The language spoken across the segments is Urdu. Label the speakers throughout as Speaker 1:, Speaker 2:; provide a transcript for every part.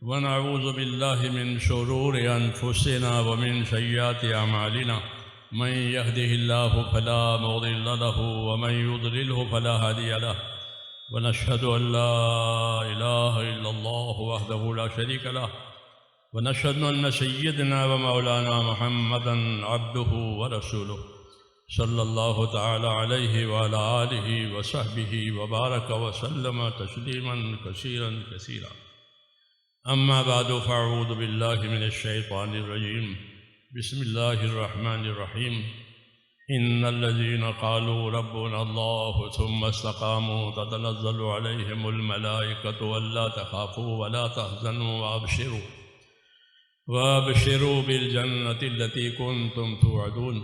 Speaker 1: ونعوذ بالله من شرور أنفسنا ومن سيئات أعمالنا من يهده الله فلا مضل له ومن يضلله فلا هادي له ونشهد أن لا إله إلا الله وحده لا شريك له ونشهد أن سيدنا ومولانا محمدا عبده ورسوله صلى الله تعالى عليه وعلى آله وصحبه وبارك وسلم تسليما كثيرا كثيرا. أما بعد فأعوذ بالله من الشيطان الرجيم. بسم الله الرحمن الرحيم. إن الذين قالوا ربنا الله ثم استقاموا تتنزل عليهم الملائكة ألا تخافوا ولا تحزنوا وابشروا بالجنة التي كنتم توعدون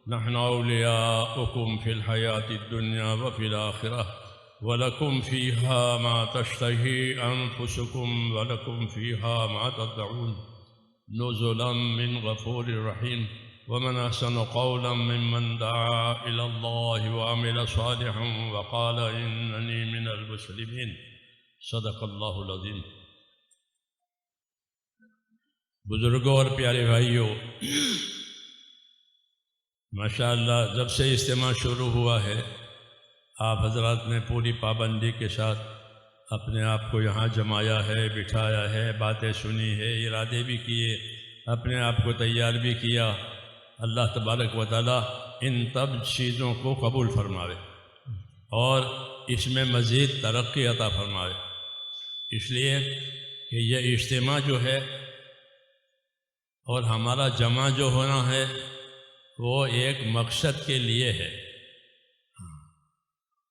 Speaker 1: نحن أولياؤكم في الحياة الدنيا وفي الآخرة ولكم فيها ما تشتهي أنفسكم ولكم فيها ما تدعون نزلا من غفور رحيم. ومن أحسن قولا ممن دعا إلى الله وعمل صالحا وقال إنني من المسلمين. صدق اللہ العظیم. بزرگوں اور پیارے بھائیوں، ماشاءاللہ جب سے اجتماع شروع ہوا ہے آپ حضرات نے پوری پابندی کے ساتھ اپنے آپ کو یہاں جمایا ہے، بٹھایا ہے، باتیں سنی ہے، ارادے بھی کیے، اپنے آپ کو تیار بھی کیا. اللہ تبارک و تعالی ان تب چیزوں کو قبول فرماوے اور اس میں مزید ترقی عطا فرماوے. اس لیے کہ یہ اجتماع جو ہے اور ہمارا جمع جو ہونا ہے وہ ایک مقصد کے لیے ہے.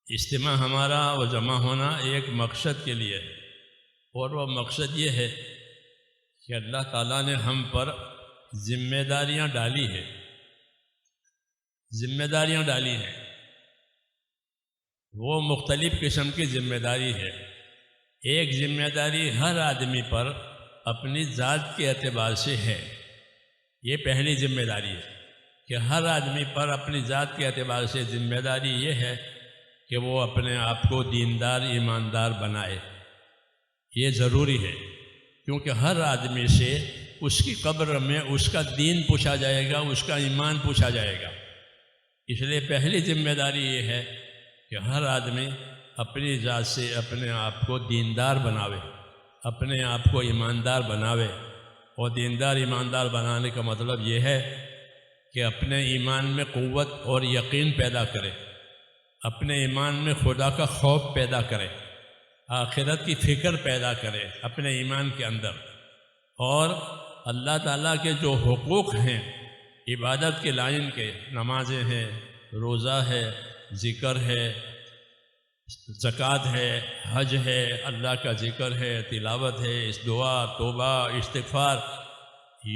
Speaker 1: اجتماع ہمارا و جمع ہونا ایک مقصد کے لیے ہے، اور وہ مقصد یہ ہے کہ اللہ تعالیٰ نے ہم پر ذمہ داریاں ڈالی ہیں. وہ مختلف قسم کی ذمہ داری ہے. ایک ذمہ داری ہر آدمی پر اپنی ذات کے اعتبار سے ہے. یہ پہلی ذمہ داری ہے کہ ہر آدمی پر اپنی ذات کے اعتبار سے ذمہ داری یہ ہے کہ وہ اپنے آپ کو دیندار ایماندار بنائے. یہ ضروری ہے کیونکہ ہر آدمی سے اس کی قبر میں اس کا دین پوچھا جائے گا، اس کا ایمان پوچھا جائے گا. اس لیے پہلی ذمہ داری یہ ہے کہ ہر آدمی اپنی ذات سے اپنے آپ کو دیندار بناوے، اپنے آپ کو ایماندار بناوے. اور دیندار ایماندار بنانے کا مطلب یہ ہے کہ اپنے ایمان میں قوت اور یقین پیدا کرے، اپنے ایمان میں خدا کا خوف پیدا کرے، آخرت کی فکر پیدا کرے اپنے ایمان کے اندر، اور اللہ تعالیٰ کے جو حقوق ہیں عبادت کے لائن کے، نمازیں ہیں، روزہ ہے، ذکر ہے، زکوٰۃ ہے، حج ہے، اللہ کا ذکر ہے، تلاوت ہے، اس دعا، توبہ، استغفار،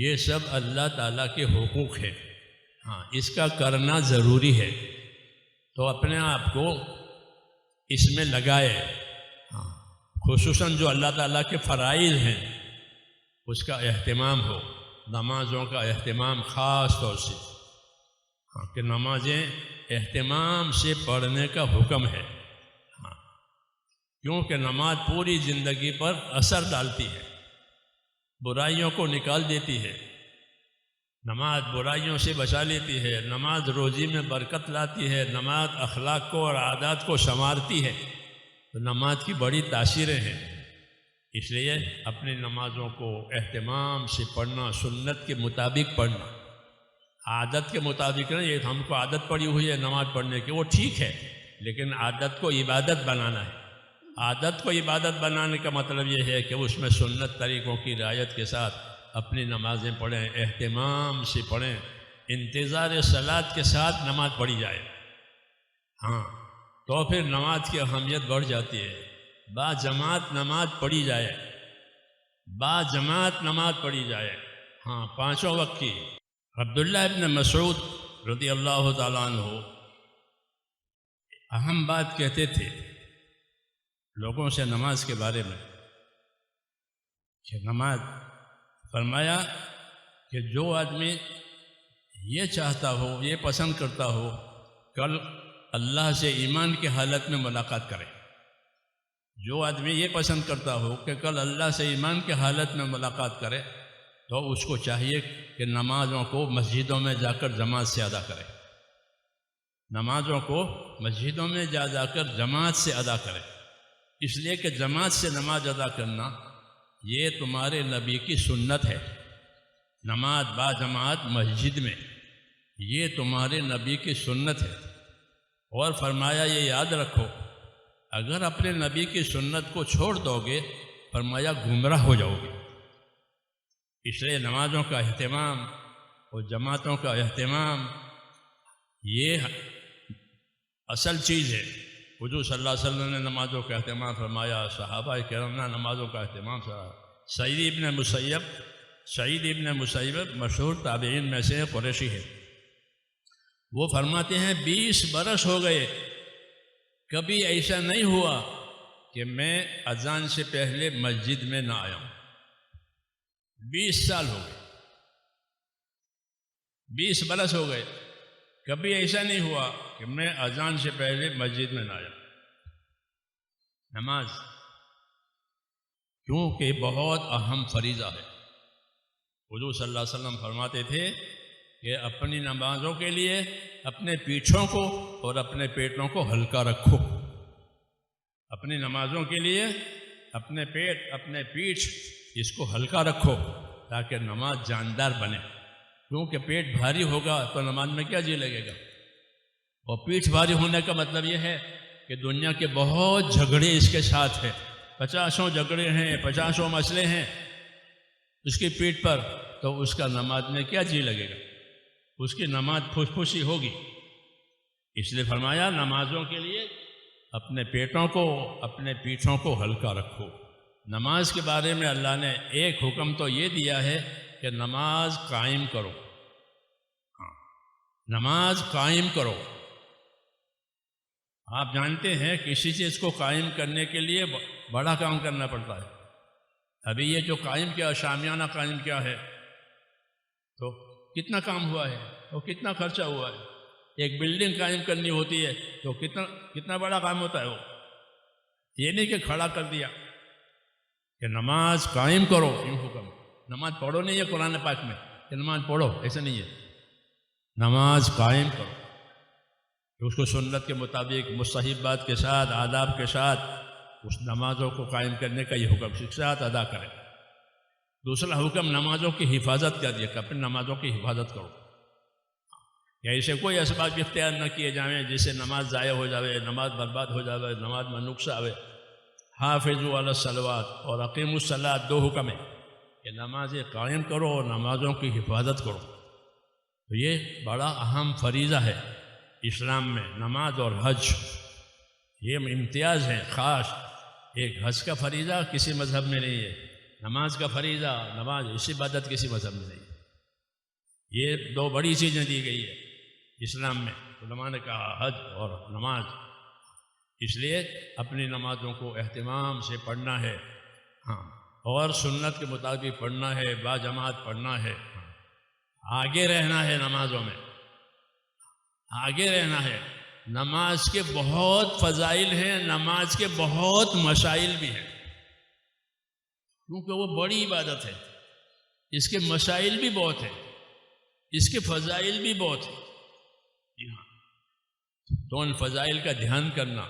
Speaker 1: یہ سب اللہ تعالیٰ کے حقوق ہیں. اس کا کرنا ضروری ہے. تو اپنے آپ کو اس میں لگائے. خصوصاً جو اللہ تعالیٰ کے فرائض ہیں اس کا اہتمام ہو. نمازوں کا اہتمام خاص طور سے، کہ نمازیں اہتمام سے پڑھنے کا حکم ہے. کیونکہ نماز پوری زندگی پر اثر ڈالتی ہے، برائیوں کو نکال دیتی ہے. نماز برائیوں سے بچا لیتی ہے، نماز روزی میں برکت لاتی ہے، نماز اخلاق کو اور عادات کو سنوارتی ہے. تو نماز کی بڑی تاثیریں ہیں. اس لیے اپنی نمازوں کو اہتمام سے پڑھنا، سنت کے مطابق پڑھنا، عادت کے مطابق نہیں. یہ ہم کو عادت پڑی ہوئی ہے نماز پڑھنے کی، وہ ٹھیک ہے، لیکن عادت کو عبادت بنانا ہے. عادت کو عبادت بنانے کا مطلب یہ ہے کہ اس میں سنت طریقوں کی رعایت کے ساتھ اپنی نمازیں پڑھیں، اہتمام سے پڑھیں، انتظار صلاۃ کے ساتھ نماز پڑھی جائے. تو پھر نماز کی اہمیت بڑھ جاتی ہے. با جماعت نماز پڑھی جائے، با جماعت نماز پڑھی جائے. پانچوں وقت کی. عبداللہ ابن مسعود رضی اللہ تعالیٰ عنہ اہم بات کہتے تھے لوگوں سے نماز کے بارے میں، کہ نماز فرمایا کہ جو آدمی یہ چاہتا ہو، یہ پسند کرتا ہو کل اللہ سے ایمان کی حالت میں ملاقات کرے، جو آدمی یہ پسند کرتا ہو کہ کل اللہ سے ایمان کی حالت میں ملاقات کرے تو اس کو چاہیے کہ نمازوں کو مسجدوں میں جا کر جماعت سے ادا کرے، نمازوں کو مسجدوں میں جا کر جماعت سے ادا کرے، اس لیے کہ جماعت سے نماز ادا کرنا یہ تمہارے نبی کی سنت ہے۔ نماز با جماعت مسجد میں یہ تمہارے نبی کی سنت ہے، اور فرمایا یہ یاد رکھو اگر اپنے نبی کی سنت کو چھوڑ دو گے فرمایا گمراہ ہو جاؤ گے۔ اس لیے نمازوں کا اہتمام اور جماعتوں کا اہتمام یہ اصل چیز ہے۔ حضور صلی اللہ علیہ وسلم نے نمازوں کا اہتمام فرمایا، صحابہ کرام نے نمازوں کا اہتمام فرمایا۔ سعید ابن مسیب مشہور تابعین میں سے قریشی ہے، وہ فرماتے ہیں 20 برس ہو گئے کبھی ایسا نہیں ہوا کہ میں اذان سے پہلے مسجد میں نہ آیا ہوں۔ 20 سال ہو گئے، 20 برس ہو گئے، کبھی ایسا نہیں ہوا کہ میں اذان سے پہلے مسجد میں نہ آیا۔ نماز کیونکہ بہت اہم فریضہ ہے۔ حضور صلی اللہ علیہ وسلم فرماتے تھے کہ اپنی نمازوں کے لیے اپنے پیٹھوں کو اور اپنے پیٹوں کو ہلکا رکھو۔ اپنی نمازوں کے لیے اپنے پیٹ اپنے پیٹھ اس کو ہلکا رکھو تاکہ نماز جاندار بنے، کیونکہ پیٹ بھاری ہوگا تو نماز میں کیا جی لگے گا۔ اور پیٹھ بھاری ہونے کا مطلب یہ ہے کہ دنیا کے بہت جھگڑے اس کے ساتھ ہیں، 50 جھگڑے ہیں، 50 مسئلے ہیں اس کی پیٹھ پر، تو اس کا نماز میں کیا جی لگے گا، اس کی نماز پھوسی ہوگی۔ اس لیے فرمایا نمازوں کے لیے اپنے پیٹوں کو اپنے پیٹھوں کو ہلکا رکھو۔ نماز کے بارے میں اللہ نے ایک حکم تو یہ دیا ہے کہ نماز قائم کرو، نماز قائم کرو۔ آپ جانتے ہیں کسی چیز کو قائم کرنے کے لیے بڑا کام کرنا پڑتا ہے۔ ابھی یہ جو قائم کیا شامیانہ قائم کیا ہے تو کتنا کام ہوا ہے اور کتنا خرچہ ہوا ہے۔ ایک بلڈنگ قائم کرنی ہوتی ہے تو کتنا بڑا کام ہوتا ہے وہ، یہ نہیں کہ کھڑا کر دیا۔ کہ نماز قائم کرو، یوں حکم۔ نماز پڑھو نہیں ہے قرآن پاک میں کہ نماز پڑھو، ایسا نہیں ہے، نماز قائم کرو کہ اس کو سنت کے مطابق مستحبات کے ساتھ آداب کے ساتھ اس نمازوں کو قائم کرنے کا یہ حکم کے ساتھ ادا کریں۔ دوسرا حکم نمازوں کی حفاظت کر دیا کہ اپنی نمازوں کی حفاظت کرو، کہ ایسے کوئی اسباب اختیار نہ کیے جائیں جس سے نماز ضائع ہو جاوے، نماز برباد ہو جاوے، نماز میں نقص آوے۔ حافظوا علی الصلوات اور اقیموا الصلاۃ، 2 حکم ہیں کہ نمازیں قائم کرو اور نمازوں کی حفاظت کرو۔ تو یہ بڑا اہم فریضہ ہے اسلام میں، نماز اور حج یہ امتیاز ہے خاص۔ ایک حج کا فریضہ کسی مذہب میں نہیں ہے، نماز کا فریضہ، نماز اس عبادت کسی مذہب میں نہیں ہے۔ یہ 2 بڑی چیزیں دی گئی ہے اسلام میں، علماء نے کہا حج اور نماز۔ اس لیے اپنی نمازوں کو اہتمام سے پڑھنا ہے، اور سنت کے مطابق پڑھنا ہے، با جماعت پڑھنا ہے، آگے رہنا ہے نمازوں میں، آگے رہنا ہے۔ نماز کے بہت فضائل ہیں، نماز کے بہت مسائل بھی ہیں، کیونکہ وہ بڑی عبادت ہے، اس کے مسائل بھی بہت ہیں، اس کے فضائل بھی بہت ہیں۔ تو ان فضائل کا دھیان کرنا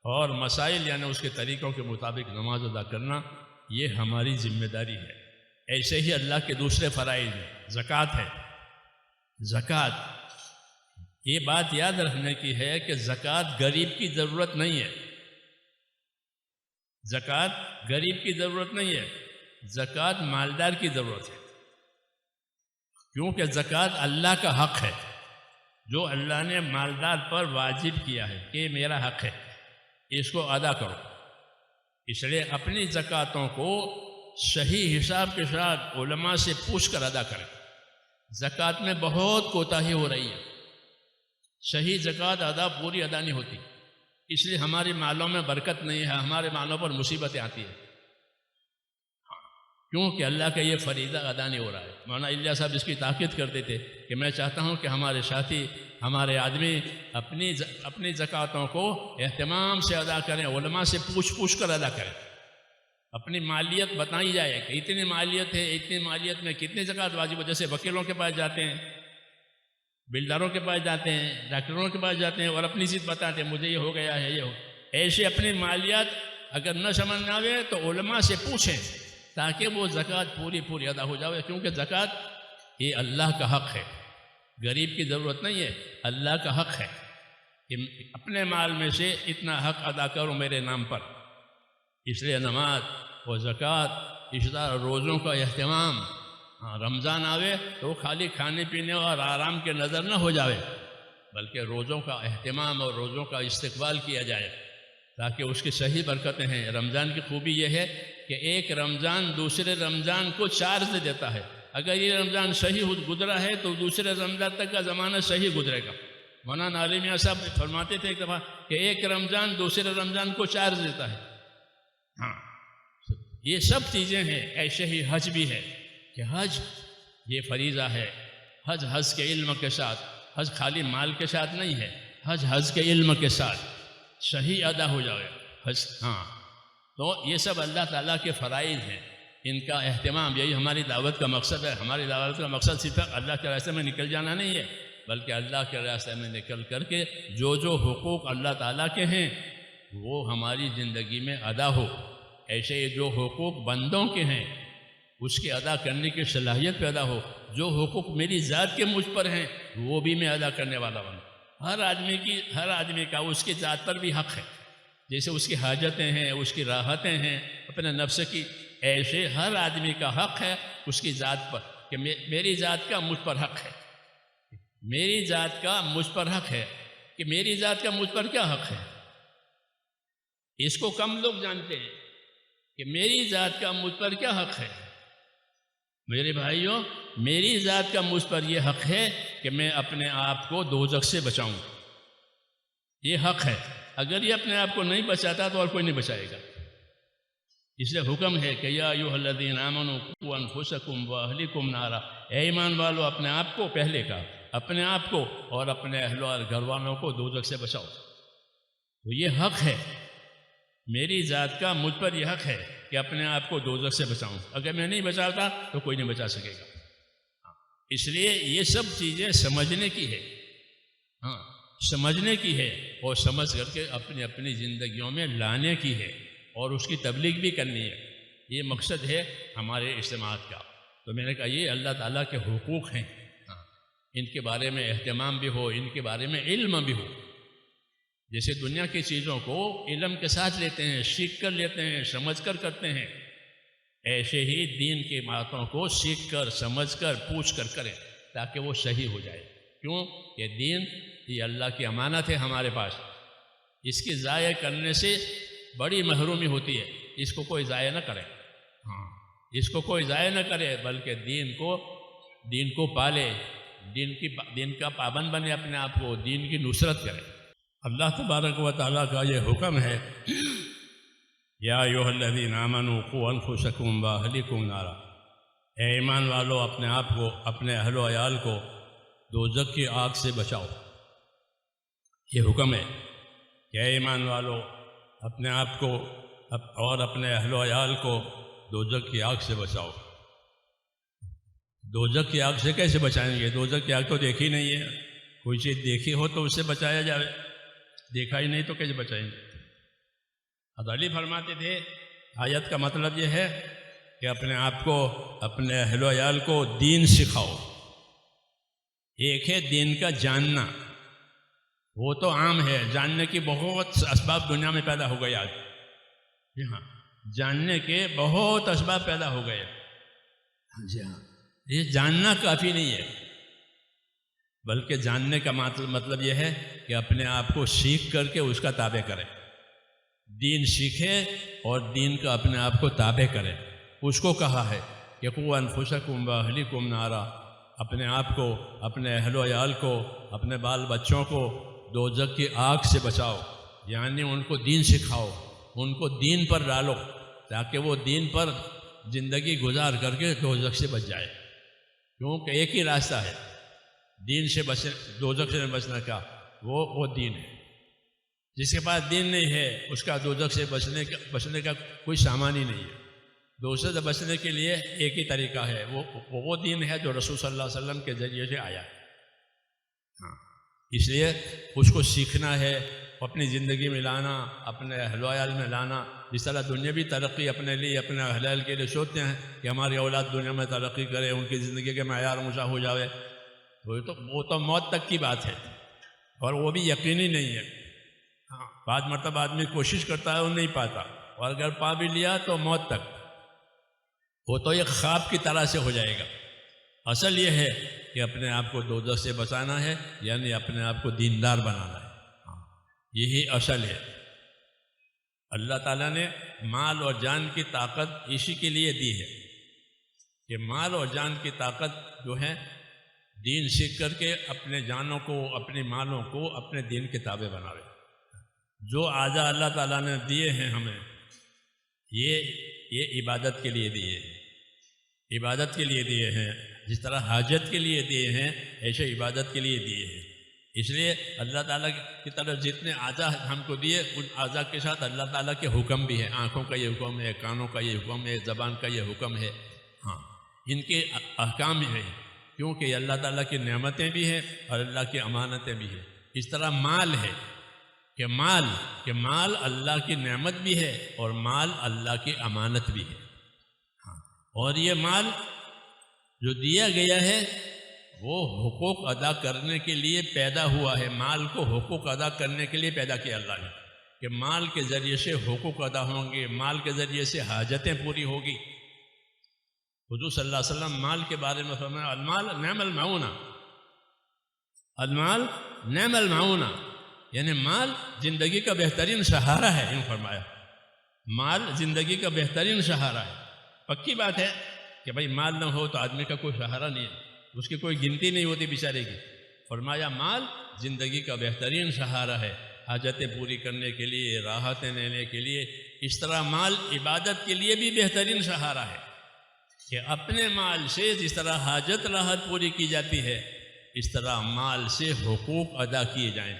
Speaker 1: اور مسائل یعنی اس کے طریقوں کے مطابق نماز ادا کرنا یہ ہماری ذمہ داری ہے۔ ایسے ہی اللہ کے دوسرے فرائض ہیں، زکوٰۃ ہے۔ زکوٰۃ، یہ بات یاد رکھنے کی ہے کہ زکوٰۃ غریب کی ضرورت نہیں ہے، زکوٰۃ غریب کی ضرورت نہیں ہے، زکوٰۃ مالدار کی ضرورت ہے، کیونکہ زکوٰۃ اللہ کا حق ہے جو اللہ نے مالدار پر واجب کیا ہے کہ میرا حق ہے، اس کو ادا کرو۔ اس لیے اپنی زکوٰۃوں کو صحیح حساب کے ساتھ علماء سے پوچھ کر ادا کریں۔ زکوٰۃ میں بہت کوتاہی ہو رہی ہے، صحیح زکوٰۃ پوری ادا نہیں ہوتی، اس لیے ہمارے مالوں میں برکت نہیں ہے، ہمارے مالوں پر مصیبتیں آتی ہیں، کیونکہ اللہ کا یہ فریضہ ادا نہیں ہو رہا ہے۔ مولانا الیاس صاحب اس کی تاکید کرتے تھے کہ میں چاہتا ہوں کہ ہمارے ساتھی ہمارے آدمی اپنی زکوٰۃوں کو اہتمام سے ادا کریں، علماء سے پوچھ کر ادا کریں، اپنی مالیت بتائی جائے کہ اتنی مالیت ہے، اتنی مالیت میں کتنی زکوٰۃ واجب ہے۔ جیسے وکیلوں کے پاس جاتے ہیں، بلڈروں کے پاس جاتے ہیں، ڈاکٹروں کے پاس جاتے ہیں اور اپنی چیز بتاتے ہیں مجھے یہ ہو گیا ہے، یہ ہو، ایسے اپنی مالیات اگر نہ سمجھ نہ آئے تو علماء سے پوچھیں تاکہ وہ زکوٰۃ پوری ادا ہو جائے، کیونکہ زکوٰۃ یہ اللہ کا حق ہے، غریب کی ضرورت نہیں ہے، اللہ کا حق ہے کہ اپنے مال میں سے اتنا حق ادا کرو میرے نام پر۔ اس لیے نماز و زکوٰۃ، اس طرح روزوں کا اہتمام، رمضان آوے تو خالی کھانے پینے اور آرام کے نظر نہ ہو جاوے، بلکہ روزوں کا اہتمام اور روزوں کا استقبال کیا جائے تاکہ اس کی صحیح برکتیں ہیں۔ رمضان کی خوبی یہ ہے کہ ایک رمضان دوسرے رمضان کو چارج دیتا ہے، اگر یہ رمضان صحیح گزرا ہے تو دوسرے رمضان تک کا زمانہ صحیح گزرے گا۔ مولانا علی میاں صاحب فرماتے تھے ایک دفعہ کہ ایک رمضان دوسرے رمضان کو چارج دیتا ہے۔ ہاں، یہ سب چیزیں ہیں۔ ایسے ہی حج بھی ہے کہ حج یہ فریضہ ہے، حج کے علم کے ساتھ، حج خالی مال کے ساتھ نہیں ہے، حج کے علم کے ساتھ صحیح ادا ہو جائے حج۔ ہاں، تو یہ سب اللہ تعالیٰ کے فرائض ہیں، ان کا اہتمام، یہی ہماری دعوت کا مقصد ہے۔ ہماری دعوت کا مقصد صرف اللہ کے راستے میں نکل جانا نہیں ہے، بلکہ اللہ کے راستے میں نکل کر کے جو حقوق اللہ تعالیٰ کے ہیں وہ ہماری زندگی میں ادا ہو۔ ایسے جو حقوق بندوں کے ہیں اس کے ادا کرنے کی صلاحیت پیدا ہو، جو حقوق میری ذات کے مجھ پر ہیں وہ بھی میں ادا کرنے والا بنوں۔ ہر آدمی کا اس کی ذات پر بھی حق ہے، جیسے اس کی حاجتیں ہیں، اس کی راحتیں ہیں اپنے نفس کی، ایسے ہر آدمی کا حق ہے اس کی ذات پر کہ میری ذات کا مجھ پر حق ہے، میری ذات کا مجھ پر حق ہے کہ میری ذات کا مجھ پر کیا حق ہے۔ اس کو کم لوگ جانتے ہیں کہ میری ذات کا مجھ پر کیا حق ہے۔ میرے بھائیوں، میری ذات کا مجھ پر یہ حق ہے کہ میں اپنے آپ کو دوزخ سے بچاؤں، یہ حق ہے۔ اگر یہ اپنے آپ کو نہیں بچاتا تو اور کوئی نہیں بچائے گا۔ اس لیے حکم ہے کہ یا ایھا الذین آمنوا قوا انفسکم واہلکم نارا، اے ایمان والو اپنے آپ کو، پہلے کا اپنے آپ کو اور اپنے اہل و گھر والوں کو دوزخ سے بچاؤ۔ تو یہ حق ہے میری ذات کا، مجھ پر یہ حق ہے کہ اپنے آپ کو دوزخ سے بچاؤں۔ اگر میں نہیں بچاتا تو کوئی نہیں بچا سکے گا۔ اس لیے یہ سب چیزیں سمجھنے کی ہے، سمجھنے کی ہے، اور سمجھ کر کے اپنی زندگیوں میں لانے کی ہے، اور اس کی تبلیغ بھی کرنی ہے۔ یہ مقصد ہے ہمارے اجتماعات کا۔ تو میں نے کہا یہ اللہ تعالیٰ کے حقوق ہیں، ان کے بارے میں اہتمام بھی ہو، ان کے بارے میں علم بھی ہو۔ جیسے دنیا کی چیزوں کو علم کے ساتھ لیتے ہیں، سیکھ کر لیتے ہیں، سمجھ کر کرتے ہیں، ایسے ہی دین کی باتوں کو سیکھ کر، سمجھ کر، پوچھ کر کریں تاکہ وہ صحیح ہو جائے۔ کیوں؟ یہ دین یہ اللہ کی امانت ہے ہمارے پاس، اس کی ضائع کرنے سے بڑی محرومی ہوتی ہے۔ اس کو کوئی ضائع نہ کرے، اس کو کوئی ضائع نہ کرے، بلکہ دین کو پالے، دین کا پابند بنے، اپنے آپ کو دین کی نصرت کرے۔ اللہ تبارک و تعالیٰ کا یہ حکم ہے یا ایھا الذین آمنوا قوا انفسکم واہلکم نارا، اے ایمان والو اپنے آپ کو، اپنے اہل و عیال کو دوزخ کی آگ سے بچاؤ۔ یہ حکم ہے کہ اے ایمان والو اپنے آپ کو اور اپنے اہل و عیال کو دوزخ کی آگ سے بچاؤ۔ دوزخ کی آگ سے کیسے بچائیں گے؟ دوزخ کی آگ تو دیکھی نہیں ہے، کوئی چیز دیکھی ہو تو اس سے بچایا جائے، دیکھا ہی نہیں تو کیسے بچائیں گے؟ حضرت علی فرماتے تھے آیت کا مطلب یہ ہے کہ اپنے آپ کو، اپنے اہل و عیال کو دین سکھاؤ۔ ایک ہے دین کا جاننا، وہ تو عام ہے، جاننے کی بہت اسباب دنیا میں پیدا ہو گئے آج، جی ہاں، جاننے کے بہت اسباب پیدا ہو گئے، جی ہاں، یہ جاننا کافی نہیں ہے، بلکہ جاننے کا مطلب یہ ہے کہ اپنے آپ کو سیکھ کر کے اس کا تابع کرے، دین سیکھے اور دین کا اپنے آپ کو تابع کرے۔ اس کو کہا ہے کہ قوا انفسکم واہلکم نارا، اپنے آپ کو، اپنے اہل و عیال کو، اپنے بال بچوں کو دوزخ کی آگ سے بچاؤ، یعنی ان کو دین سکھاؤ، ان کو دین پر ڈالو تاکہ وہ دین پر زندگی گزار کر کے دوزخ سے بچ جائے۔ کیونکہ ایک ہی راستہ ہے، دین سے بچنے، دوزخ سے بچنے کا، وہ دین ہے۔ جس کے پاس دین نہیں ہے اس کا دوزخ سے بچنے کا کوئی سامان ہی نہیں ہے۔ دوزخ سے بچنے کے لیے ایک ہی طریقہ ہے، وہ دین ہے جو رسول صلی اللہ علیہ وسلم کے ذریعے سے آیا ہے۔ ہاں، اس لیے اس کو سیکھنا ہے، اپنی زندگی میں لانا، اپنے اہل و عیال میں لانا۔ جس طرح دنیاوی ترقی اپنے لیے، اپنے اہل عیال کے لیے سوچتے ہیں کہ ہماری اولاد دنیا میں ترقی کرے، ان کی زندگی کے معیار اونچا ہو جاوے، وہ تو موت تک کی بات ہے، اور وہ بھی یقینی نہیں ہے۔ ہاں، بعض مرتبہ آدمی کوشش کرتا ہے اور نہیں پاتا، اور اگر پا بھی لیا تو موت تک، وہ تو ایک خواب کی طرح سے ہو جائے گا۔ اصل یہ ہے کہ اپنے آپ کو دوزخ سے بچانا ہے، یعنی اپنے آپ کو دیندار بنانا ہے۔ یہی اصل ہے۔ اللہ تعالیٰ نے مال اور جان کی طاقت اسی کے لیے دی ہے کہ مال اور جان کی طاقت جو ہے دین سیکھ کر کے اپنے جانوں کو، اپنے مالوں کو اپنے دین کے تابع بناوے۔ جو اعضاء اللہ تعالیٰ نے دیے ہیں ہمیں، یہ عبادت کے لیے دیے ہیں، عبادت کے لیے دیے ہیں۔ جس طرح حاجت کے لیے دیے ہیں، ایسے عبادت کے لیے دیے ہیں۔ اس لیے اللہ تعالیٰ کی طرف جتنے اعضاء ہم کو دیے، ان اعضاء کے ساتھ اللہ تعالیٰ کے حکم بھی ہے۔ آنکھوں کا یہ حکم ہے، کانوں کا یہ حکم ہے، زبان کا یہ حکم ہے۔ ہاں، ان کے احکام بھی ہیں، کیونکہ یہ اللہ تعالیٰ کی نعمتیں بھی ہیں اور اللہ کی امانتیں بھی ہیں۔ اس طرح مال ہے کہ مال اللہ کی نعمت بھی ہے اور مال اللہ کی امانت بھی ہے۔ ہاں، اور یہ مال جو دیا گیا ہے وہ حقوق ادا کرنے کے لیے پیدا ہوا ہے۔ مال کو حقوق ادا کرنے کے لیے پیدا کیا اللہ نے، کہ مال کے ذریعے سے حقوق ادا ہوں گے، مال کے ذریعے سے حاجتیں پوری ہوگی۔ حضور صلی اللہ علیہ وسلم مال کے بارے میں فرمایا، المال نعم المعونہ، المال نعم المعونہ، یعنی مال زندگی کا بہترین سہارا ہے۔ یوں فرمایا، مال زندگی کا بہترین سہارا ہے۔ پکی بات ہے کہ بھائی مال نہ ہو تو آدمی کا کوئی سہارا نہیں ہے، اس کی کوئی گنتی نہیں ہوتی بیچارے کی۔ فرمایا مال زندگی کا بہترین سہارا ہے، حاجتیں پوری کرنے کے لیے، راحتیں لینے کے لیے۔ اس طرح مال عبادت کے لیے بھی بہترین سہارا ہے، کہ اپنے مال سے جس طرح حاجت راحت پوری کی جاتی ہے، اس طرح مال سے حقوق ادا کیے جائیں۔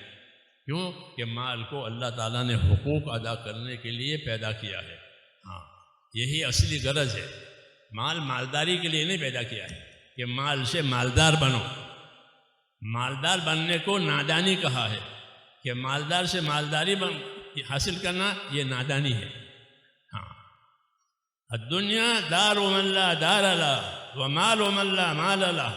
Speaker 1: کیوں کہ مال کو اللہ تعالیٰ نے حقوق ادا کرنے کے لیے پیدا کیا ہے۔ ہاں، یہی اصلی غرض ہے۔ مال مالداری کے لیے نہیں پیدا کیا ہے کہ مال سے مالدار بنو۔ مالدار بننے کو نادانی کہا ہے، کہ مالدار سے مالداری حاصل کرنا یہ نادانی ہے۔ ہاں، الدنیا دار من لا دار له ومال من لا مال له،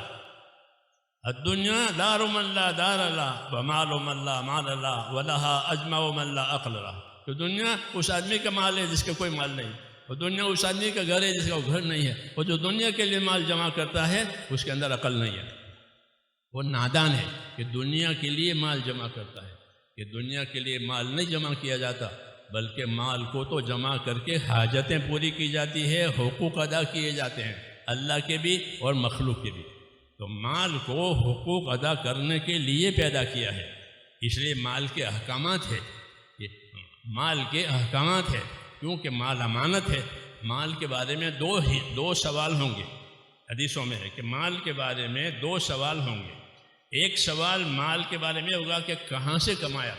Speaker 1: الدنیا دار من لا دار له ومال من لا مال له ولها اجمع من لا عقل له۔ تو دنیا اس آدمی کا مال ہے جس کا کوئی مال نہیں، اور دنیا اس آدمی کا گھر ہے جس کا گھر نہیں ہے، اور جو دنیا کے لیے مال جمع کرتا ہے اس کے اندر عقل نہیں ہے، وہ نادان ہے کہ دنیا کے لیے مال جمع کرتا ہے۔ کہ دنیا کے لیے مال نہیں جمع کیا جاتا، بلکہ مال کو تو جمع کر کے حاجتیں پوری کی جاتی ہے، حقوق ادا کیے جاتے ہیں، اللہ کے بھی اور مخلوق کے بھی۔ تو مال کو حقوق ادا کرنے کے لیے پیدا کیا ہے، اس لیے مال کے احکامات ہے، یہ مال کے احکامات ہے، کیونکہ مال امانت ہے۔ مال کے بارے میں دو سوال ہوں گے، حدیثوں میں ہے کہ مال کے بارے میں 2 سوال ہوں گے۔ ایک سوال مال کے بارے میں ہوگا کہ کہاں سے کمایا،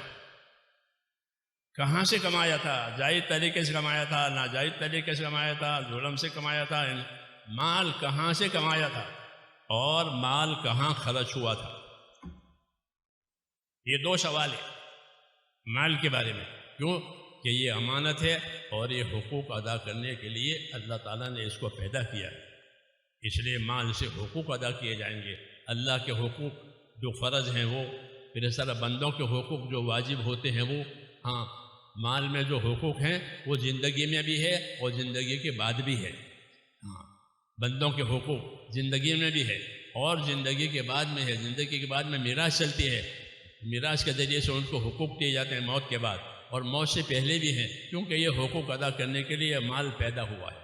Speaker 1: کہاں سے کمایا تھا، جائز طریقے سے کمایا تھا، ناجائز طریقے سے کمایا تھا، ظلم سے کمایا تھا، مال کہاں سے کمایا تھا اور مال کہاں خرچ ہوا تھا۔ یہ 2 سوال ہیں مال کے بارے میں، کیوں کہ یہ امانت ہے اور یہ حقوق ادا کرنے کے لیے اللہ تعالیٰ نے اس کو پیدا کیا ہے۔ اس لیے مال سے حقوق ادا کیے جائیں گے، اللہ کے حقوق جو فرض ہیں وہ، پھر اس طرح بندوں کے حقوق جو واجب ہوتے ہیں وہ۔ ہاں، مال میں جو حقوق ہیں وہ زندگی میں بھی ہے اور زندگی کے بعد بھی ہے۔ ہاں، بندوں کے حقوق زندگی میں بھی ہے اور زندگی کے بعد میں ہے۔ زندگی کے بعد میں میراث چلتی ہے، میراث کے ذریعے سے ان کو حقوق دیے جاتے ہیں موت کے بعد، اور موت سے پہلے بھی ہیں، کیونکہ یہ حقوق ادا کرنے کے لیے مال پیدا ہوا ہے۔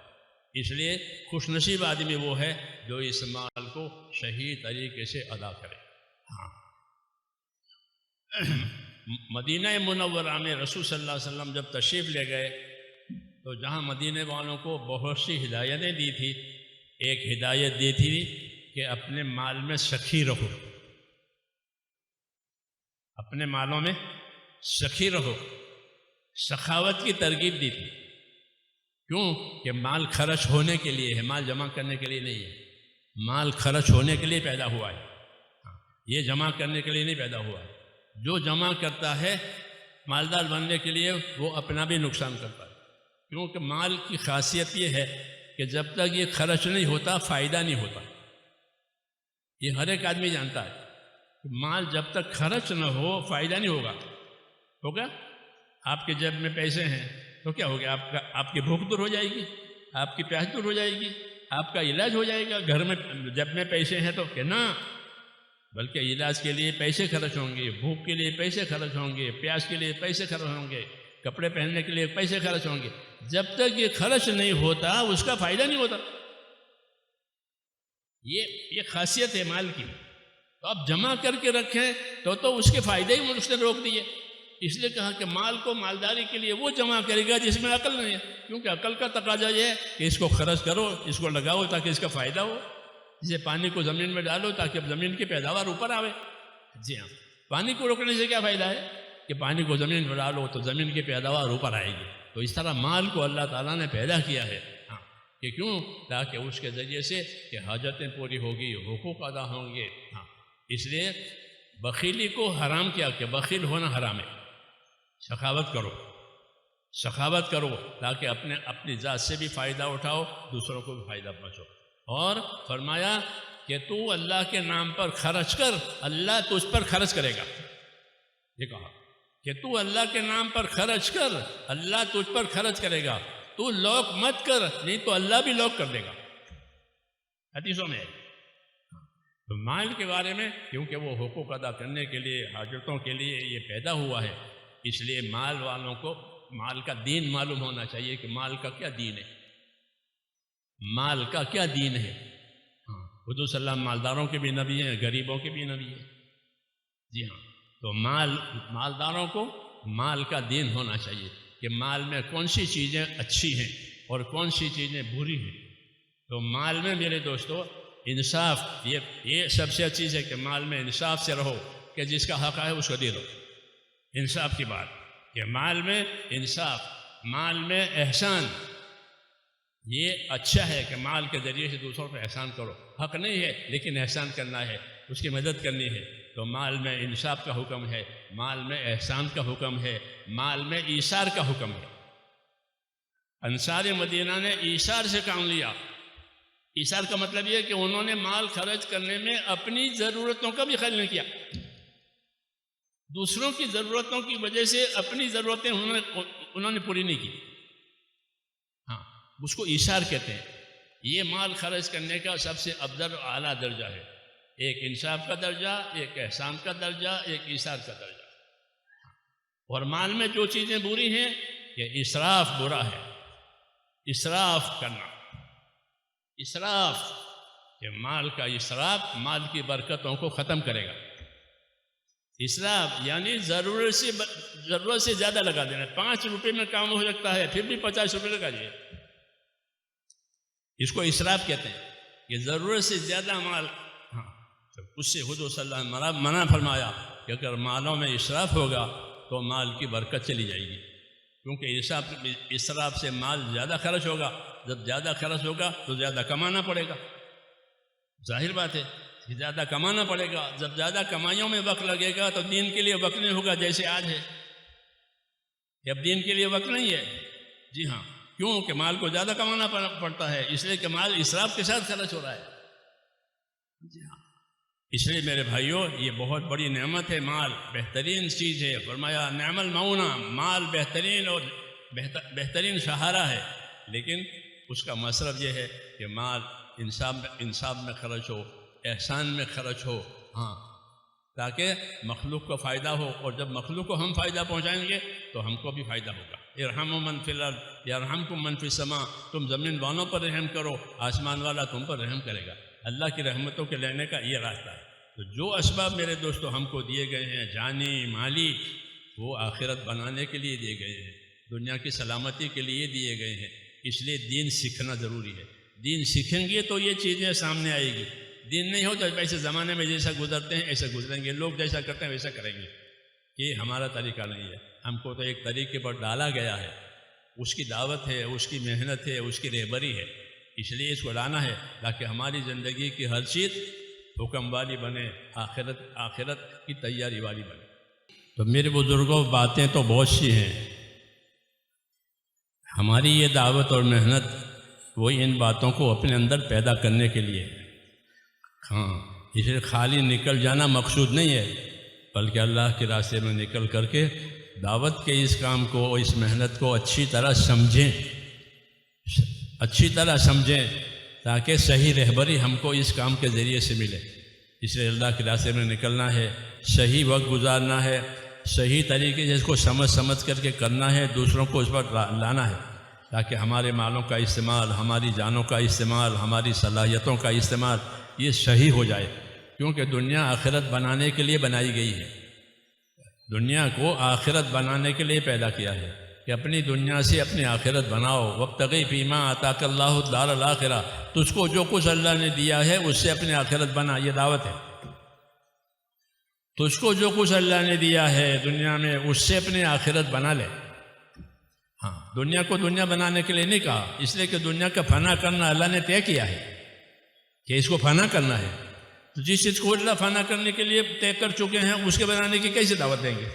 Speaker 1: اس لیے خوش نصیب آدمی وہ ہے جو اس مال کو صحیح طریقے سے ادا کرے۔ ہاں، مدینہ منورہ میں رسول صلی اللہ علیہ وسلم جب تشریف لے گئے تو جہاں مدینہ والوں کو بہت سی ہدایتیں دی تھی، ایک ہدایت دی تھی کہ اپنے مال میں سخی رہو، اپنے مالوں میں سخی رہو، سخاوت کی ترغیب دی تھی۔ کیوں کہ مال خرچ ہونے کے لیے ہے، مال جمع کرنے کے لیے نہیں ہے۔ مال خرچ ہونے کے لیے پیدا ہوا ہے، یہ جمع کرنے کے لیے نہیں پیدا ہوا ہے۔ جو جمع کرتا ہے مالدار بننے کے لیے وہ اپنا بھی نقصان کرتا ہے، کیونکہ مال کی خاصیت یہ ہے کہ جب تک یہ خرچ نہیں ہوتا فائدہ نہیں ہوتا۔ یہ ہر ایک آدمی جانتا ہے کہ مال جب تک خرچ نہ ہو فائدہ نہیں ہوگا۔ آپ کے جیب میں پیسے ہیں تو کیا ہو گیا؟ آپ کی بھوک دور ہو جائے گی، آپ کی پیاس دور ہو جائے گی، آپ کا علاج ہو جائے گا۔ گھر میں جب میں پیسے ہیں تو کہ نہ، بلکہ علاج کے لیے پیسے خرچ ہوں گے، بھوک کے لیے پیسے خرچ ہوں گے، پیاس کے لیے پیسے خرچ ہوں گے، کپڑے پہننے کے لیے پیسے خرچ ہوں گے۔ جب تک یہ خرچ نہیں ہوتا اس کا فائدہ نہیں ہوتا۔ یہ خاصیت ہے مال کی۔ تو آپ جمع کر کے رکھیں تو اس کے فائدے ہی اس نے روک دیے۔ اس لیے کہا کہ مال کو مالداری کے لیے وہ جمع کرے گا جس میں عقل نہیں ہے، کیونکہ عقل کا تقاضا یہ ہے کہ اس کو خرچ کرو، اس کو لگاؤ تاکہ اس کا فائدہ ہو۔ جسے پانی کو زمین میں ڈالو تاکہ اب زمین کی پیداوار اوپر آوے۔ جی ہاں، پانی کو روکنے سے کیا فائدہ ہے کہ پانی کو زمین میں ڈالو تو زمین کی پیداوار اوپر آئے گی۔ تو اس طرح مال کو اللہ تعالیٰ نے پیدا کیا ہے، ہاں، کہ کیوں؟ تاکہ اس کے ذریعے سے کہ حاجتیں پوری ہوگی، حقوق ادا ہوں گے۔ ہاں، اس لیے بخیلی کو حرام کیا کہ بخیل ہونا حرام ہے۔ سخاوت کرو تاکہ اپنی ذات سے بھی فائدہ اٹھاؤ، دوسروں کو بھی فائدہ پہنچو۔ اور فرمایا کہ تو اللہ کے نام پر خرچ کر، اللہ تجھ پر خرچ کرے گا۔ یہ کہا کہ تو اللہ کے نام پر خرچ کر، اللہ تجھ پر خرچ کرے گا۔ تو لوک مت کر، نہیں تو اللہ بھی لوک کر دے گا۔ حدیثوں میں تو مال کے بارے میں، کیونکہ وہ حقوق ادا کرنے کے لیے، حاجتوں کے لیے یہ پیدا ہوا ہے، اس لیے مال والوں کو مال کا دین معلوم ہونا چاہیے کہ مال کا کیا دین ہے، مال کا کیا دین ہے۔ حضور صلی اللہ علیہ وسلم مالداروں کے بھی نبی ہیں، غریبوں کے بھی نبی ہیں۔ جی ہاں، تو مالداروں کو مال کا دین ہونا چاہیے کہ مال میں کون سی چیزیں اچھی ہیں اور کون سی چیزیں بری ہیں۔ تو مال میں میرے دوستو انصاف، یہ سب سے اچھی چیز ہے کہ مال میں انصاف سے رہو، کہ جس کا حق ہے اس کو دے دو۔ انصاف کی بات کہ مال میں انصاف، مال میں احسان، یہ اچھا ہے کہ مال کے ذریعے سے دوسروں پر احسان کرو۔ حق نہیں ہے لیکن احسان کرنا ہے، اس کی مدد کرنی ہے۔ تو مال میں انصاف کا حکم ہے، مال میں احسان کا حکم ہے، مال میں ایثار کا حکم ہے۔ انصار مدینہ نے ایثار سے کام لیا۔ ایثار کا مطلب یہ ہے کہ انہوں نے مال خرچ کرنے میں اپنی ضرورتوں کا بھی خیال نہیں کیا، دوسروں کی ضرورتوں کی وجہ سے اپنی ضرورتیں انہوں نے پوری نہیں کی۔ ہاں، اس کو ایثار کہتے ہیں۔ یہ مال خرچ کرنے کا سب سے افضل اور اعلیٰ درجہ ہے۔ ایک انصاف کا درجہ، ایک احسان کا درجہ، ایک ایثار کا درجہ۔ اور مال میں جو چیزیں بری ہیں کہ اسراف برا ہے، اسراف کرنا، اسراف کہ مال کا اسراف مال کی برکتوں کو ختم کرے گا۔ اسراف یعنی ضرورت سے زیادہ لگا دینا۔ 5 روپے میں کام ہو سکتا ہے پھر بھی 50 روپے لگا دیے، اس کو اسراف کہتے ہیں کہ ضرورت سے زیادہ مال۔ ہاں، اس سے حضور صلی اللہ علیہ وسلم منع فرمایا کہ اگر مالوں میں اسراف ہوگا تو مال کی برکت چلی جائے گی، کیونکہ اسراف سے مال زیادہ خرچ ہوگا، جب زیادہ خرچ ہوگا تو زیادہ کمانا پڑے گا، ظاہر بات ہے کہ زیادہ کمانا پڑے گا۔ جب زیادہ کمائیوں میں وقت لگے گا تو دین کے لیے وقت نہیں ہوگا، جیسے آج ہے، اب دین کے لیے وقت نہیں ہے۔ جی ہاں، کیوں کہ مال کو زیادہ کمانا پڑتا ہے، اس لیے کہ مال اسراف کے ساتھ خرچ ہو رہا ہے۔ جی ہاں، اس لیے میرے بھائیوں یہ بہت بڑی نعمت ہے، مال بہترین چیز ہے۔ فرمایا نعم المعونہ، مال بہترین اور بہترین سہارا ہے، لیکن اس کا مصرف یہ ہے کہ مال انصاف میں خرچ ہو، احسان میں خرچ ہو، ہاں، تاکہ مخلوق کو فائدہ ہو، اور جب مخلوق کو ہم فائدہ پہنچائیں گے تو ہم کو بھی فائدہ ہوگا۔ ارحموا من فی الارض یرحمکم من فی السماء، تم زمین والوں پر رحم کرو، آسمان والا تم پر رحم کرے گا۔ اللہ کی رحمتوں کے لینے کا یہ راستہ ہے۔ تو جو اسباب میرے دوستو ہم کو دیے گئے ہیں، جانی مالی، وہ آخرت بنانے کے لیے دیے گئے ہیں، دنیا کی سلامتی کے لیے دیے گئے ہیں۔ اس لیے دین سیکھنا ضروری ہے۔ دین سیکھیں گے تو یہ چیزیں سامنے آئے گی۔ دین نہیں ہو تو ویسے زمانے میں جیسا گزرتے ہیں ایسے گزریں گے، لوگ جیسا کرتے ہیں ویسا کریں گے۔ یہ ہمارا طریقہ نہیں ہے، ہم کو تو ایک طریقے پر ڈالا گیا ہے، اس کی دعوت ہے، اس کی محنت ہے، اس کی رہبری ہے، اس لیے اس کو لانا ہے تاکہ ہماری زندگی کی ہر چیز حکم والی بنے، آخرت کی تیاری والی بنے۔ تو میرے بزرگوں، باتیں تو بہت سی ہیں، ہماری یہ دعوت اور محنت وہی ان باتوں کو اپنے اندر پیدا کرنے کے لیے ہے۔ ہاں، اس لیے خالی نکل جانا مقصود نہیں ہے، بلکہ اللہ کے راستے میں نکل کر کے دعوت کے اس کام کو، اس محنت کو اچھی طرح سمجھیں تاکہ صحیح رہبری ہم کو اس کام کے ذریعے سے ملے۔ اس لیے اللہ کے راستے میں نکلنا ہے، صحیح وقت گزارنا ہے، صحیح طریقے سے اس کو سمجھ کر کے کرنا ہے، دوسروں کو اس پر لانا ہے تاکہ ہمارے مالوں کا استعمال، ہماری جانوں کا استعمال، ہماری صلاحیتوں کا استعمال یہ صحیح ہو جائے، کیونکہ دنیا آخرت بنانے کے لیے بنائی گئی ہے۔ دنیا کو آخرت بنانے کے لیے پیدا کیا ہے کہ اپنی دنیا سے اپنی آخرت بناؤ۔ وابتغی فیما آتاک اللہ الدار الآخرہ، تجھ کو جو کچھ اللہ نے دیا ہے اس سے اپنی آخرت بنا، یہ دعوت ہے۔ تجھ کو جو کچھ اللہ نے دیا ہے دنیا میں اس سے اپنی آخرت بنا لے۔ ہاں، دنیا کو دنیا بنانے کے لیے نہیں کہا، اس لیے کہ دنیا کا فنا کرنا اللہ نے طے کیا ہے کہ اس کو فنا کرنا ہے، تو جس چیز کو اللہ فنا کرنے کے لیے طے کر چکے ہیں اس کے بنانے کی کیسے دعوت دیں گے؟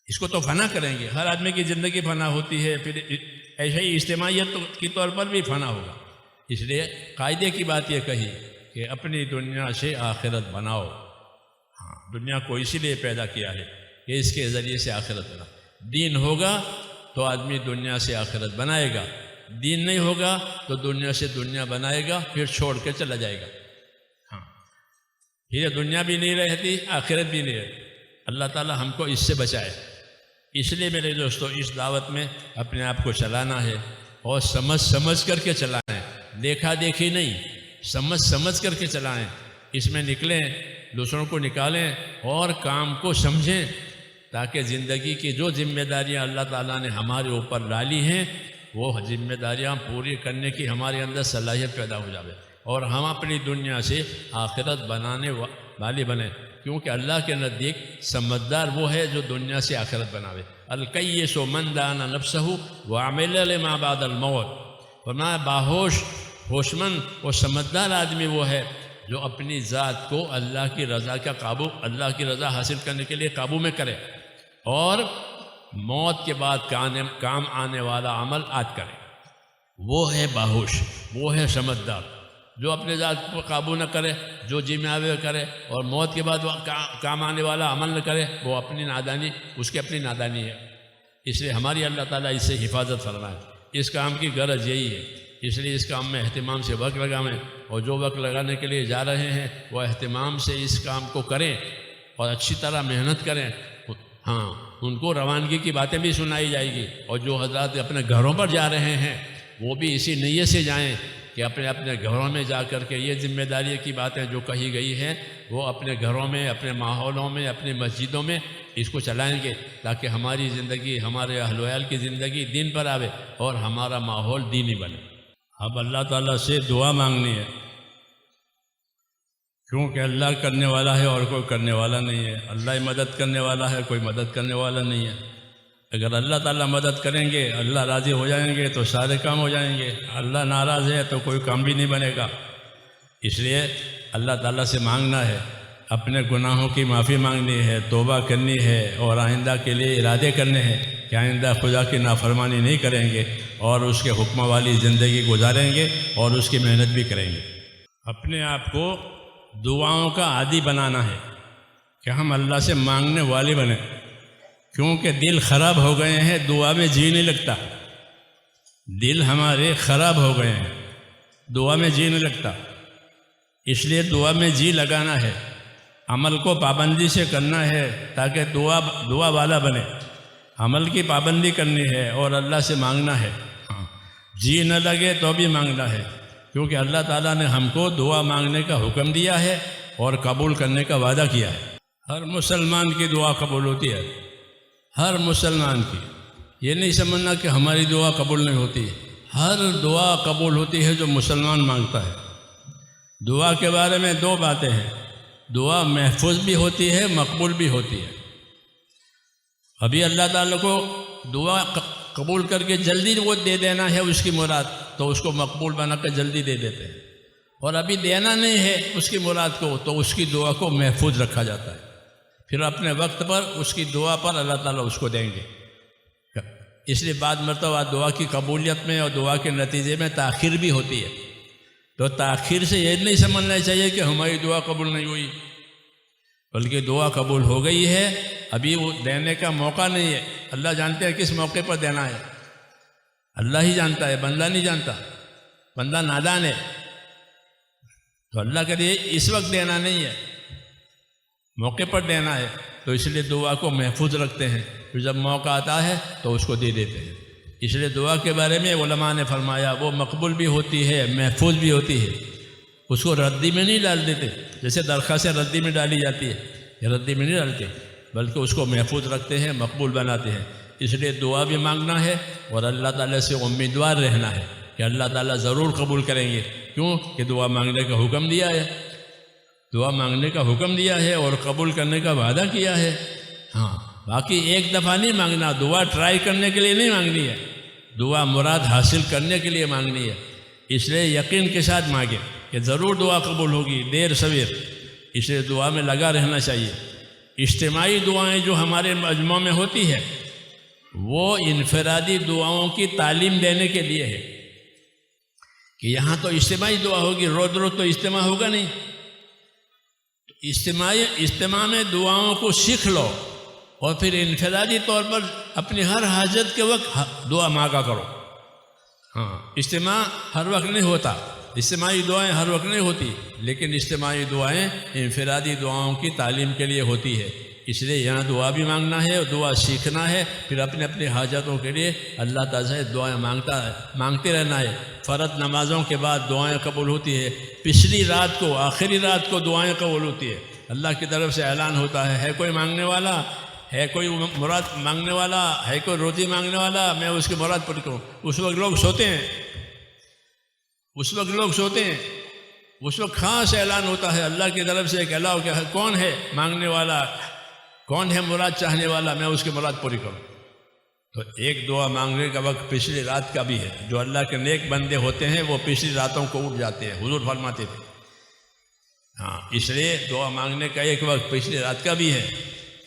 Speaker 1: اس کو تو فنا کریں گے۔ ہر آدمی کی زندگی فنا ہوتی ہے، پھر ایسے ہی اجتماعیت کی طور پر بھی فنا ہوگا۔ اس لیے قاعدے کی بات یہ کہی کہ اپنی دنیا سے آخرت بناؤ۔ ہاں، دنیا کو اسی لیے پیدا کیا ہے کہ اس کے ذریعے سے آخرت بنا۔ دین ہوگا تو آدمی دنیا سے آخرت بنائے گا، دین نہیں ہوگا تو دنیا سے دنیا بنائے گا، پھر چھوڑ کے چلا جائے گا۔ ہاں، پھر دنیا بھی نہیں رہتی، آخرت بھی نہیں رہتی۔ اللہ تعالی ہم کو اس سے بچائے۔ اس لیے میرے دوستو، اس دعوت میں اپنے آپ کو چلانا ہے اور سمجھ کر کے چلانا ہے، دیکھا دیکھی نہیں، سمجھ کر کے چلائیں۔ اس میں نکلیں، دوسروں کو نکالیں اور کام کو سمجھیں تاکہ زندگی کی جو ذمہ داریاں اللہ تعالیٰ نے ہمارے اوپر ڈالی ہیں وہ ذمہ داریاں پوری کرنے کی ہمارے اندر صلاحیت پیدا ہو جائے اور ہم اپنی دنیا سے آخرت بنانے والی بنیں، کیونکہ اللہ کے نزدیک سمجھدار وہ ہے جو دنیا سے آخرت بناوے۔ الکیس من دان نفسہ وعمل لما بعد الموت، فرمایا ہوش مند اور سمجھدار آدمی وہ ہے جو اپنی ذات کو اللہ کی رضا اللہ کی رضا حاصل کرنے کے لیے قابو میں کرے اور موت کے بعد کام آنے والا عمل آج کرے۔ وہ ہے باہوش، وہ ہے سمجھدار، جو اپنے ذات کو قابو نہ کرے، جو جیمیاوے کرے اور موت کے بعد کام آنے والا عمل نہ کرے، وہ اس کی اپنی نادانی ہے۔ اس لیے ہماری اللہ تعالیٰ اس سے حفاظت فرمائے۔ اس کام کی غرض یہی ہے، اس لیے اس کام میں اہتمام سے وقت لگائیں، اور جو وقت لگانے کے لیے جا رہے ہیں وہ اہتمام سے اس کام کو کریں اور اچھی طرح محنت کریں۔ ہاں، ان کو روانگی کی باتیں بھی سنائی جائے گی، اور جو حضرات اپنے گھروں پر جا رہے ہیں وہ بھی اسی نیت سے جائیں کہ اپنے گھروں میں جا کر کے یہ ذمہ داری کی باتیں جو کہی گئی ہیں وہ اپنے گھروں میں، اپنے ماحولوں میں، اپنی مسجدوں میں اس کو چلائیں گے تاکہ ہماری زندگی، ہمارے اہل و عیال کی زندگی دین پر آوے اور ہمارا ماحول دینی بنے۔ اب اللہ تعالیٰ سے دعا مانگنی ہے، کیونکہ اللہ کرنے والا ہے اور کوئی کرنے والا نہیں ہے۔ اللہ مدد کرنے والا ہے، کوئی مدد کرنے والا نہیں ہے۔ اگر اللہ تعالیٰ مدد کریں گے، اللہ راضی ہو جائیں گے تو سارے کام ہو جائیں گے، اللہ ناراض ہے تو کوئی کام بھی نہیں بنے گا۔ اس لیے اللہ تعالیٰ سے مانگنا ہے، اپنے گناہوں کی معافی مانگنی ہے، توبہ کرنی ہے اور آئندہ کے لیے ارادے کرنے ہیں کہ آئندہ خدا کی نافرمانی نہیں کریں گے اور اس کے حکم والی زندگی گزاریں گے اور اس کی محنت بھی کریں گے۔ اپنے آپ کو دعاؤں کا عادی بنانا ہے کہ ہم اللہ سے مانگنے والے بنیں، کیونکہ دل خراب ہو گئے ہیں، دعا میں جی نہیں لگتا۔ دل ہمارے خراب ہو گئے ہیں، دعا میں جی نہیں لگتا، اس لیے دعا میں جی لگانا ہے، عمل کو پابندی سے کرنا ہے تاکہ دعا والا بنے۔ عمل کی پابندی کرنی ہے اور اللہ سے مانگنا ہے۔ جی نہ لگے تو بھی مانگنا ہے، کیونکہ اللہ تعالیٰ نے ہم کو دعا مانگنے کا حکم دیا ہے اور قبول کرنے کا وعدہ کیا ہے۔ ہر مسلمان کی دعا قبول ہوتی ہے، ہر مسلمان کی۔ یہ نہیں سمجھنا کہ ہماری دعا قبول نہیں ہوتی، ہر دعا قبول ہوتی ہے جو مسلمان مانگتا ہے۔ دعا کے بارے میں دو باتیں ہیں، دعا محفوظ بھی ہوتی ہے، مقبول بھی ہوتی ہے۔ ابھی اللہ تعالیٰ کو دعا قبول کر کے جلدی وہ دے دینا ہے اس کی مراد، تو اس کو مقبول بنا کر جلدی دے دیتے ہیں، اور ابھی دینا نہیں ہے اس کی مراد کو، تو اس کی دعا کو محفوظ رکھا جاتا ہے، پھر اپنے وقت پر اس کی دعا پر اللہ تعالیٰ اس کو دیں گے۔ اس لیے بعض مرتبہ دعا کی قبولیت میں اور دعا کے نتیجے میں تاخیر بھی ہوتی ہے، تو تاخیر سے یہ نہیں سمجھنا چاہیے کہ ہماری دعا قبول نہیں ہوئی، بلکہ دعا قبول ہو گئی ہے، ابھی وہ دینے کا موقع نہیں ہے۔ اللہ جانتے ہیں کس موقع پر دینا ہے، اللہ ہی جانتا ہے، بندہ نہیں جانتا، بندہ نادان ہے، تو اللہ کے لیے اس وقت دینا نہیں ہے، موقع پر دینا ہے، تو اس لیے دعا کو محفوظ رکھتے ہیں، پھر جب موقع آتا ہے تو اس کو دے دیتے ہیں۔ اس لیے دعا کے بارے میں علماء نے فرمایا وہ مقبول بھی ہوتی ہے، محفوظ بھی ہوتی ہے، اس کو ردی میں نہیں ڈال دیتے، جیسے درخواستیں ردی میں ڈالی جاتی ہے، یہ ردی میں نہیں ڈالتے، بلکہ اس کو محفوظ رکھتے ہیں، مقبول بناتے ہیں۔ اس لیے دعا بھی مانگنا ہے اور اللہ تعالیٰ سے امیدوار رہنا ہے کہ اللہ تعالیٰ ضرور قبول کریں گے، کیوں کہ دعا مانگنے کا حکم دیا ہے، دعا مانگنے کا حکم دیا ہے اور قبول کرنے کا وعدہ کیا ہے۔ ہاں، باقی ایک دفعہ نہیں مانگنا، دعا ٹرائی کرنے کے لیے نہیں مانگنی ہے، دعا مراد حاصل کرنے کے لیے مانگنی ہے۔ اس لیے یقین کے ساتھ مانگیں کہ ضرور دعا قبول ہوگی، دیر سویر، اس لیے دعا میں لگا رہنا چاہیے۔ اجتماعی دعائیں جو ہمارے مجموعہ میں ہوتی ہے وہ انفرادی دعاؤں کی تعلیم دینے کے لیے ہے، کہ یہاں تو اجتماعی دعا ہوگی، روز روز تو اجتماع ہوگا نہیں، اجتماع میں دعاؤں کو سیکھ لو اور پھر انفرادی طور پر اپنی ہر حاجت کے وقت دعا مانگا کرو۔ ہاں، اجتماع ہر وقت نہیں ہوتا، اجتماعی دعائیں ہر وقت نہیں ہوتی، لیکن اجتماعی دعائیں انفرادی دعاؤں کی تعلیم کے لیے ہوتی ہے۔ اس لیے یہاں دعا بھی مانگنا ہے اور دعا سیکھنا ہے، پھر اپنے اپنی حاجتوں کے لیے اللہ تعالیٰ سے دعائیں مانگتے رہنا ہے۔ فرض نمازوں کے بعد دعائیں قبول ہوتی ہے، پچھلی رات کو، آخری رات کو دعائیں قبول ہوتی ہے، اللہ کی طرف سے اعلان ہوتا ہے کوئی مانگنے والا ہے، کوئی مراد مانگنے والا ہے، کوئی روزی مانگنے والا، میں اس کی مراد پوری کروں۔ اس وقت لوگ سوتے ہیں، اس وقت خاص اعلان ہوتا ہے اللہ کی طرف سے کہ اللہ کہ کون ہے مانگنے والا، کون ہے مراد چاہنے والا، میں اس کی مراد پوری کروں۔ تو ایک دعا مانگنے کا وقت پچھلی رات کا بھی ہے، جو اللہ کے نیک بندے ہوتے ہیں وہ پچھلی راتوں کو اٹھ جاتے ہیں، حضور فرماتے تھے۔ ہاں، اس لیے دعا مانگنے کا ایک وقت پچھلی رات کا بھی ہے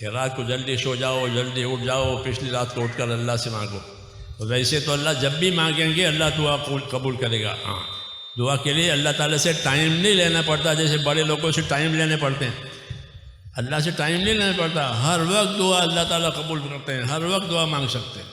Speaker 1: کہ رات کو جلدی سو جاؤ، جلدی اٹھ جاؤ، پچھلی رات کو اٹھ کر اللہ سے مانگو۔ تو ویسے تو اللہ جب بھی مانگیں گے اللہ دعا قبول کرے گا۔ ہاں، دعا کے لیے اللہ تعالیٰ سے ٹائم نہیں لینا پڑتا، جیسے بڑے لوگوں سے ٹائم لینے پڑتے ہیں، اللہ سے ٹائم نہیں لینا پڑتا، ہر وقت دعا اللہ تعالیٰ قبول کرتے ہیں، ہر وقت دعا مانگ سکتے ہیں۔